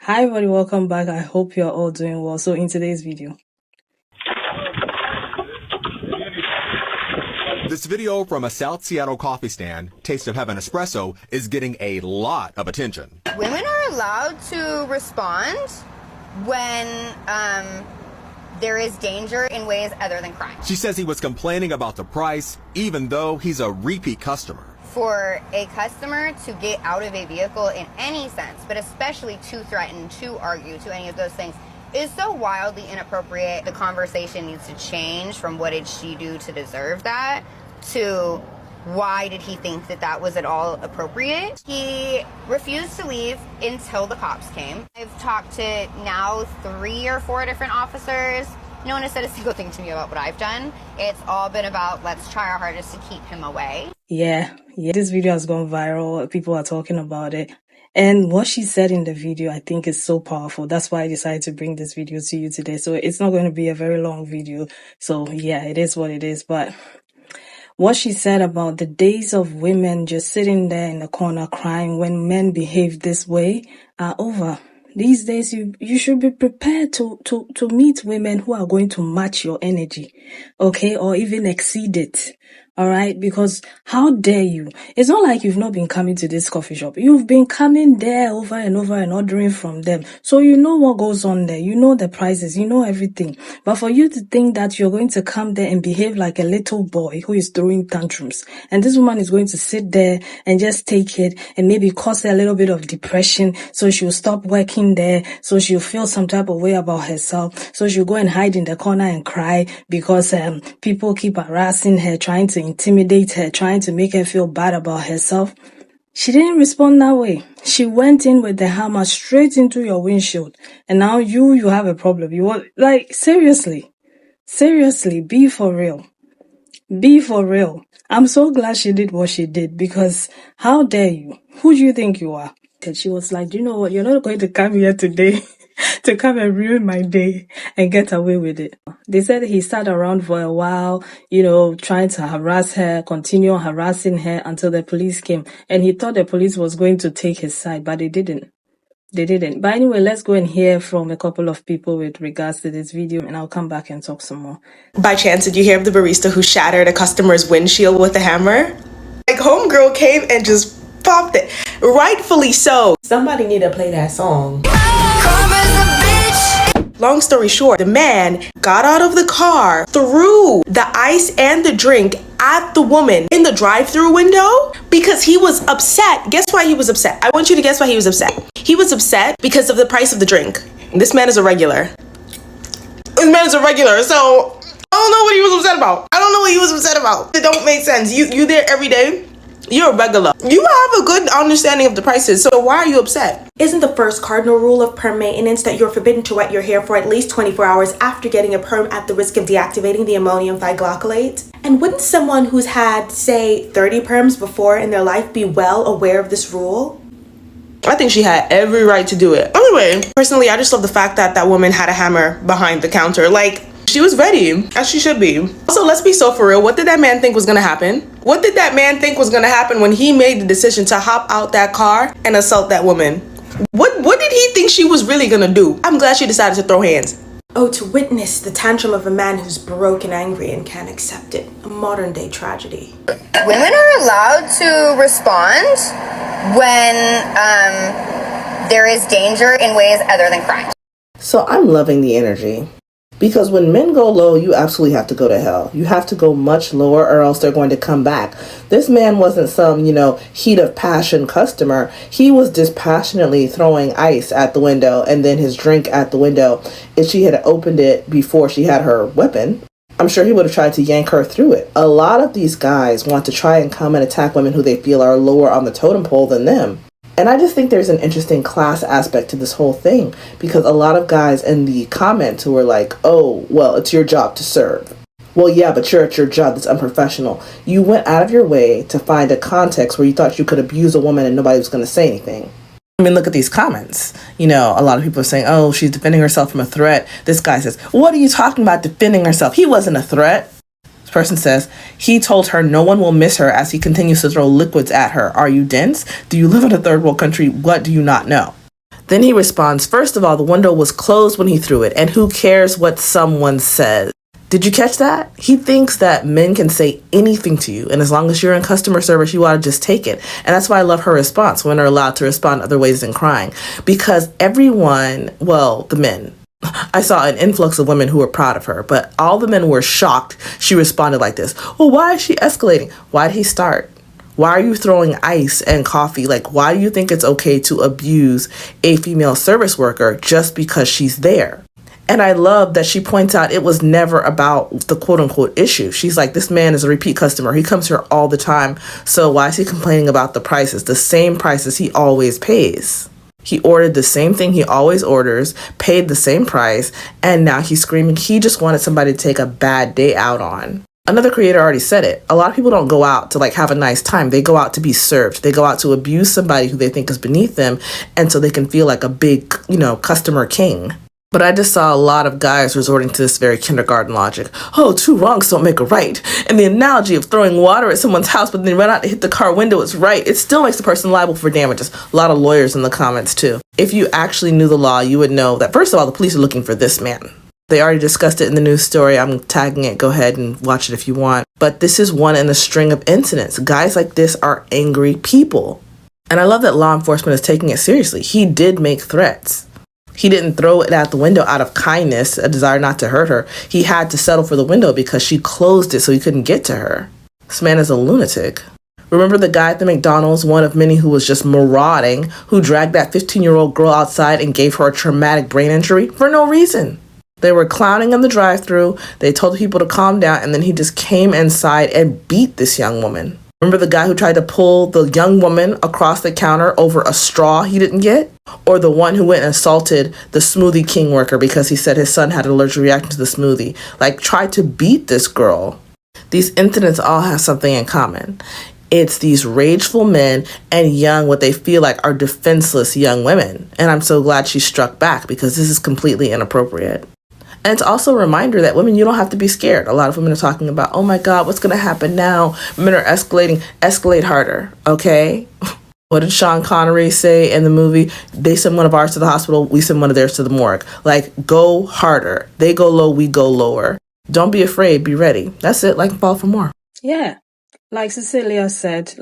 Hi everybody, welcome back. I hope you're all doing well. So in today's video, This video from a South Seattle coffee stand, Taste of Heaven Espresso, is getting a lot of attention. Women are allowed to respond when there is danger in ways other than crime. She says he was complaining about the price, even though he's a repeat customer. For a customer to get out of a vehicle in any sense, but especially to threaten, to argue, to any of those things, is so wildly inappropriate. The conversation needs to change from what did she do to deserve that to why did he think that that was at all appropriate. He refused to leave until the cops came. I've talked to now 3 or 4 different officers. No one has said a single thing to me about what I've done. It's all been about let's try our hardest to keep him away. Yeah, this video has gone viral. People are talking about it. And what she said in the video, I think is so powerful. That's why I decided to bring this video to you today. So it's not going to be a very long video. So yeah, it is what it is. But what she said about the days of women just sitting there in the corner crying when men behave this way are over. These days, you should be prepared to meet women who are going to match your energy, okay, or even exceed it. All right, because how dare you? It's not like you've not been coming to this coffee shop. You've been coming there over and over and ordering from them. So you know what goes on there. You know the prices. You know everything. But for you to think that you're going to come there and behave like a little boy who is throwing tantrums, and this woman is going to sit there and just take it and maybe cause her a little bit of depression, so she'll stop working there, so she'll feel some type of way about herself, so she'll go and hide in the corner and cry because people keep harassing her, trying to intimidate her, trying to make her feel bad about herself. She didn't respond that way. She went in with the hammer straight into your windshield, and now you have a problem. You want, like, seriously, be for real. Be for real. I'm so glad she did what she did, because how dare you? Who do you think you are? And she was like, you know what? You're not going to come here today to come and ruin my day and get away with it. They said he sat around for a while, trying to harass her, continue harassing her until the police came. And he thought the police was going to take his side, but they didn't. But anyway, let's go and hear from a couple of people with regards to this video, and I'll come back and talk some more. By chance, did you hear of the barista who shattered a customer's windshield with a hammer? Like, homegirl came and just popped it. Rightfully so. Somebody need to play that song. Long story short, the man got out of the car, threw the ice and the drink at the woman in the drive-thru window because he was upset. Guess why he was upset? I want you to guess why he was upset. He was upset because of the price of the drink. This man is a regular. So I don't know what he was upset about. It don't make sense. You there every day? You're a regular. You have a good understanding of the prices, so why are you upset? Isn't the first cardinal rule of perm maintenance that you're forbidden to wet your hair for at least 24 hours after getting a perm at the risk of deactivating the ammonium thioglycolate? And wouldn't someone who's had, say, 30 perms before in their life be well aware of this rule? I think she had every right to do it. Anyway, personally, I just love the fact that that woman had a hammer behind the counter. Like, she was ready, as she should be. Also, let's be so for real. What did that man think was gonna happen? What did that man think was gonna happen when he made the decision to hop out that car and assault that woman? What did he think she was really gonna do? I'm glad she decided to throw hands. Oh, to witness the tantrum of a man who's broke and angry and can't accept it. A modern day tragedy. Women are allowed to respond when there is danger in ways other than crime. So I'm loving the energy. Because when men go low, you absolutely have to go to hell. You have to go much lower or else they're going to come back. This man wasn't some, heat of passion customer. He was dispassionately throwing ice at the window and then his drink at the window. If she had opened it before she had her weapon, I'm sure he would have tried to yank her through it. A lot of these guys want to try and come and attack women who they feel are lower on the totem pole than them. And I just think there's an interesting class aspect to this whole thing, because a lot of guys in the comments who are like, oh, well, it's your job to serve. Well, yeah, but you're at your job. That's unprofessional. You went out of your way to find a context where you thought you could abuse a woman and nobody was going to say anything. I mean, look at these comments. A lot of people are saying, oh, she's defending herself from a threat. This guy says, what are you talking about defending herself? He wasn't a threat. This person says, he told her no one will miss her as he continues to throw liquids at her. Are you dense? Do you live in a third world country? What do you not know? Then he responds, first of all, the window was closed when he threw it, and who cares what someone says? Did you catch that? He thinks that men can say anything to you, and as long as you're in customer service, you ought to just take it. And that's why I love her response. Women are allowed to respond other ways than crying. Because everyone, well, the men, I saw an influx of women who were proud of her, but all the men were shocked she responded like this. Well, why is she escalating? Why did he start? Why are you throwing ice and coffee? Like, why do you think it's okay to abuse a female service worker just because she's there? And I love that she points out it was never about the quote unquote issue. She's like, this man is a repeat customer. He comes here all the time. So why is he complaining about the prices? The same prices he always pays. He ordered the same thing he always orders, paid the same price, and now he's screaming he just wanted somebody to take a bad day out on. Another creator already said it. A lot of people don't go out to have a nice time. They go out to be served. They go out to abuse somebody who they think is beneath them, and so they can feel like a big, customer king. But I just saw a lot of guys resorting to this very kindergarten logic. Oh, two wrongs don't make a right. And the analogy of throwing water at someone's house but then run out to hit the car window is right. It still makes the person liable for damages. A lot of lawyers in the comments too. If you actually knew the law, you would know that, first of all, the police are looking for this man. They already discussed it in the news story. I'm tagging it. Go ahead and watch it if you want. But this is one in a string of incidents. Guys like this are angry people. And I love that law enforcement is taking it seriously. He did make threats. He didn't throw it out the window out of kindness, a desire not to hurt her. He had to settle for the window because she closed it so he couldn't get to her. This man is a lunatic. Remember the guy at the McDonald's, one of many who was just marauding, who dragged that 15-year-old girl outside and gave her a traumatic brain injury for no reason? They were clowning in the drive-thru. They told people to calm down, and then he just came inside and beat this young woman. Remember the guy who tried to pull the young woman across the counter over a straw he didn't get? Or the one who went and assaulted the Smoothie King worker because he said his son had an allergic reaction to the smoothie? Tried to beat this girl. These incidents all have something in common. It's these rageful men and what they feel like are defenseless young women. And I'm so glad she struck back because this is completely inappropriate. And it's also a reminder that women, you don't have to be scared. A lot of women are talking about, oh my God, what's going to happen now? Men are escalating. Escalate harder, okay? What did Sean Connery say in the movie? They send one of ours to the hospital, we send one of theirs to the morgue. Go harder. They go low, we go lower. Don't be afraid, be ready. That's it, fall for more. Yeah. Like Cecilia said,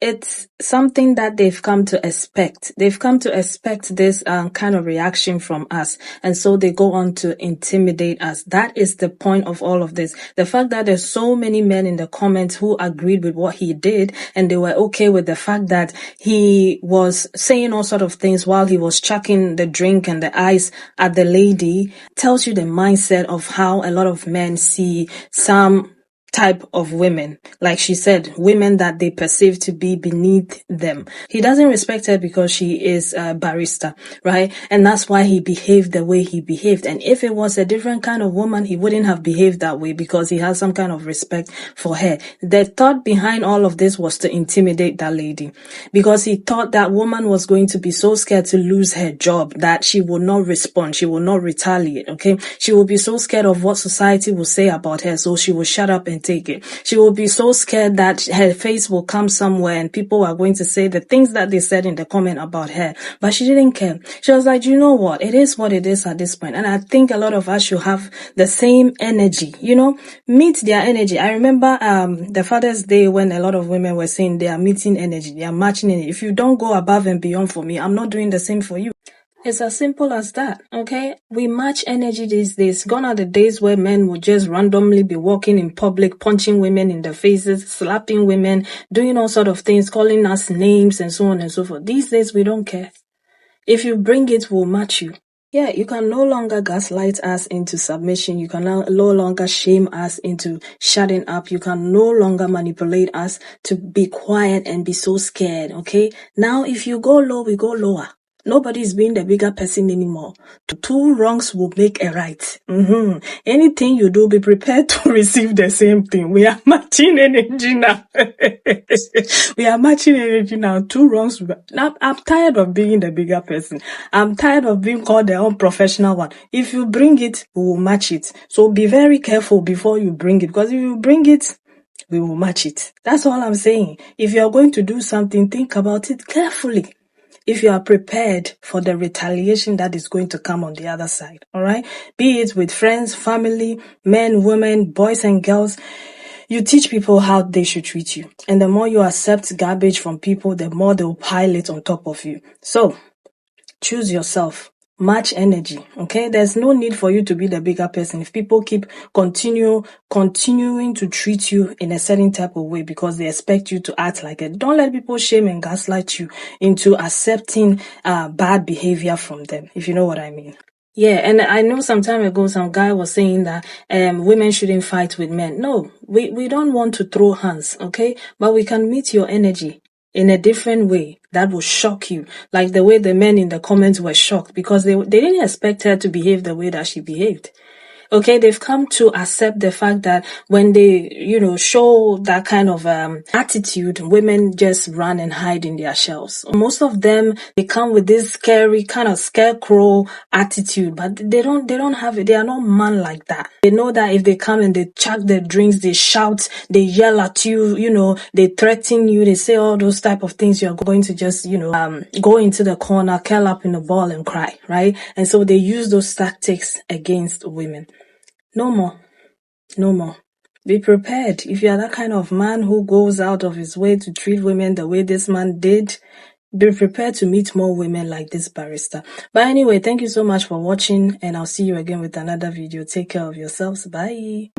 it's something that they've come to expect. They've come to expect this kind of reaction from us. And so they go on to intimidate us. That is the point of all of this. The fact that there's so many men in the comments who agreed with what he did, and they were okay with the fact that he was saying all sort of things while he was chucking the drink and the ice at the lady, tells you the mindset of how a lot of men see some type of women. Like she said, women that they perceive to be beneath them. He doesn't respect her because she is a barista, right? And that's why he behaved the way he behaved. And if it was a different kind of woman, he wouldn't have behaved that way because he has some kind of respect for her. The thought behind all of this was to intimidate that lady because he thought that woman was going to be so scared to lose her job that she will not respond. She will not retaliate, okay? She will be so scared of what society will say about her, so she will shut up and take it. She will be so scared that her face will come somewhere and people are going to say the things that they said in the comment about her. But she didn't care. She was like, you know what? It is what it is at this point. And I think a lot of us should have the same energy, meet their energy. I remember the Father's Day when a lot of women were saying they are meeting energy, they are matching energy. If you don't go above and beyond for me, I'm not doing the same for you. It's as simple as that, okay? We match energy these days. Gone are the days where men would just randomly be walking in public, punching women in the faces, slapping women, doing all sort of things, calling us names and so on and so forth. These days, we don't care. If you bring it, we'll match you. Yeah, you can no longer gaslight us into submission. You can no longer shame us into shutting up. You can no longer manipulate us to be quiet and be so scared, okay? Now, if you go low, we go lower. Nobody's being the bigger person anymore. Two wrongs will make a right. Anything you do, be prepared to receive the same thing. We are matching energy now. We are matching energy now. Two wrongs. Now, I'm tired of being the bigger person. I'm tired of being called the unprofessional one. If you bring it, we will match it. So be very careful before you bring it. Because if you bring it, we will match it. That's all I'm saying. If you're going to do something, think about it carefully. if you are prepared for the retaliation that is going to come on the other side, all right? Be it with friends, family, men, women, boys and girls, you teach people how they should treat you. And the more you accept garbage from people, the more they'll pile it on top of you. So, choose yourself. Match energy, okay? There's no need for you to be the bigger person. If people keep continuing to treat you in a certain type of way because they expect you to act like it, don't let people shame and gaslight you into accepting bad behavior from them, if you know what I mean. Yeah, and I know some time ago some guy was saying that women shouldn't fight with men. No, we don't want to throw hands, okay? But we can meet your energy in a different way that will shock you, like the way the men in the comments were shocked because they didn't expect her to behave the way that she behaved. Okay, they've come to accept the fact that when they, show that kind of attitude, women just run and hide in their shells. Most of them, they come with this scary kind of scarecrow attitude, but they don't have it. They are not man like that. They know that if they come and they chuck their drinks, they shout, they yell at you, they threaten you, they say all those type of things, you're going to just, go into the corner, curl up in a ball and cry, right? And so they use those tactics against women. No more. No more. Be prepared. If you are that kind of man who goes out of his way to treat women the way this man did, be prepared to meet more women like this barista. But anyway, thank you so much for watching, and I'll see you again with another video. Take care of yourselves. Bye.